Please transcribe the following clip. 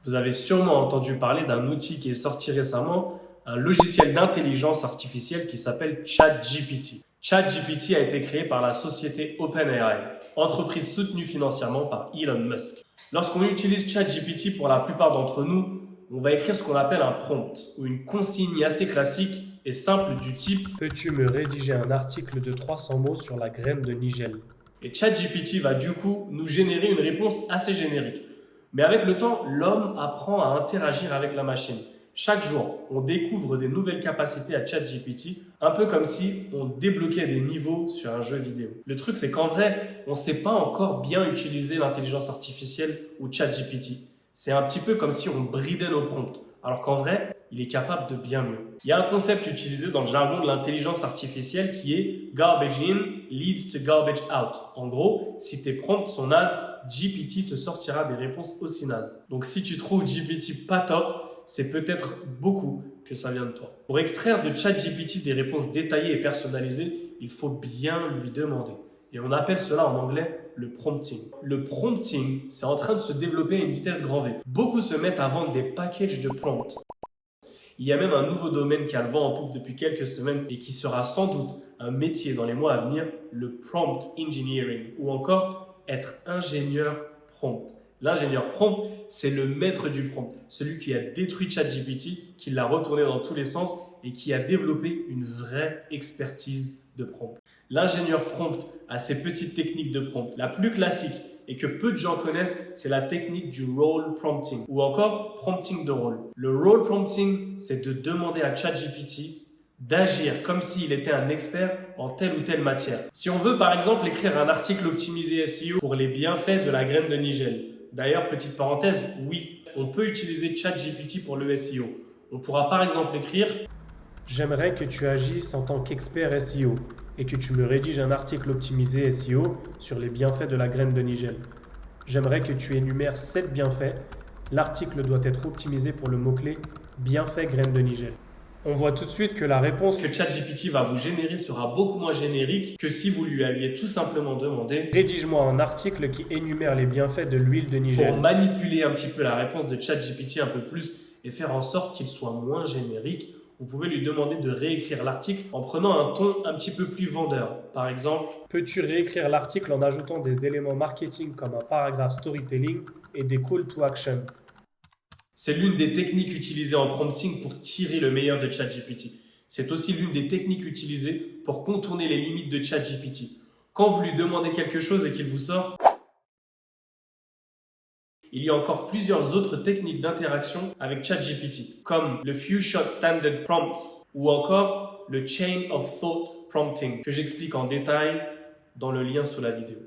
Vous avez sûrement entendu parler d'un outil qui est sorti récemment, un logiciel d'intelligence artificielle qui s'appelle ChatGPT. ChatGPT a été créé par la société OpenAI, entreprise soutenue financièrement par Elon Musk. Lorsqu'on utilise ChatGPT, pour la plupart d'entre nous, on va écrire ce qu'on appelle un prompt, ou une consigne assez classique et simple du type Peux-tu me rédiger un article de 300 mots sur la graine de nigel? Et ChatGPT va du coup nous générer une réponse assez générique. Mais avec le temps, l'homme apprend à interagir avec la machine. Chaque jour, on découvre des nouvelles capacités à ChatGPT, un peu comme si on débloquait des niveaux sur un jeu vidéo. Le truc, c'est qu'en vrai, on ne sait pas encore bien utiliser l'intelligence artificielle ou ChatGPT. C'est un petit peu comme si on bridait nos prompts, alors qu'en vrai, il est capable de bien mieux. Il y a un concept utilisé dans le jargon de l'intelligence artificielle qui est garbage in leads to garbage out. En gros, si tes prompts sont nazes, GPT te sortira des réponses aussi nazes. Donc si tu trouves GPT pas top, c'est peut-être beaucoup que ça vient de toi. Pour extraire de ChatGPT des réponses détaillées et personnalisées, il faut bien lui demander. Et on appelle cela en anglais le prompting. Le prompting, c'est en train de se développer à une vitesse grand V. Beaucoup se mettent à vendre des packages de prompts. Il y a même un nouveau domaine qui a le vent en poupe depuis quelques semaines et qui sera sans doute un métier dans les mois à venir, le prompt engineering, ou encore être ingénieur prompt. L'ingénieur prompt, c'est le maître du prompt, celui qui a détruit ChatGPT, qui l'a retourné dans tous les sens et qui a développé une vraie expertise de prompt. L'ingénieur prompt a ses petites techniques de prompt. La plus classique et que peu de gens connaissent, c'est la technique du role prompting ou encore prompting de rôle. Le role prompting, c'est de demander à ChatGPT d'agir comme s'il était un expert en telle ou telle matière. Si on veut par exemple écrire un article optimisé SEO pour les bienfaits de la graine de nigel. D'ailleurs, petite parenthèse, oui, on peut utiliser ChatGPT pour le SEO. On pourra par exemple écrire J'aimerais que tu agisses en tant qu'expert SEO et que tu me rédiges un article optimisé SEO sur les bienfaits de la graine de nigel. J'aimerais que tu énumères 7 bienfaits. L'article doit être optimisé pour le mot-clé bienfaits graine de nigel. On voit tout de suite que la réponse que ChatGPT va vous générer sera beaucoup moins générique que si vous lui aviez tout simplement demandé rédige-moi un article qui énumère les bienfaits de l'huile de nigel. pour manipuler un petit peu la réponse de ChatGPT un peu plus et faire en sorte qu'il soit moins générique. Vous pouvez lui demander de réécrire l'article en prenant un ton un petit peu plus vendeur. Par exemple, Peux-tu réécrire l'article en ajoutant des éléments marketing comme un paragraphe storytelling et des call to action? c'est l'une des techniques utilisées en prompting pour tirer le meilleur de ChatGPT. C'est aussi l'une des techniques utilisées pour contourner les limites de ChatGPT. Quand vous lui demandez quelque chose et qu'il vous sort, il y a encore plusieurs autres techniques d'interaction avec ChatGPT, comme le Few Shot Standard Prompts ou encore le Chain of Thought Prompting, que j'explique en détail dans le lien sous la vidéo.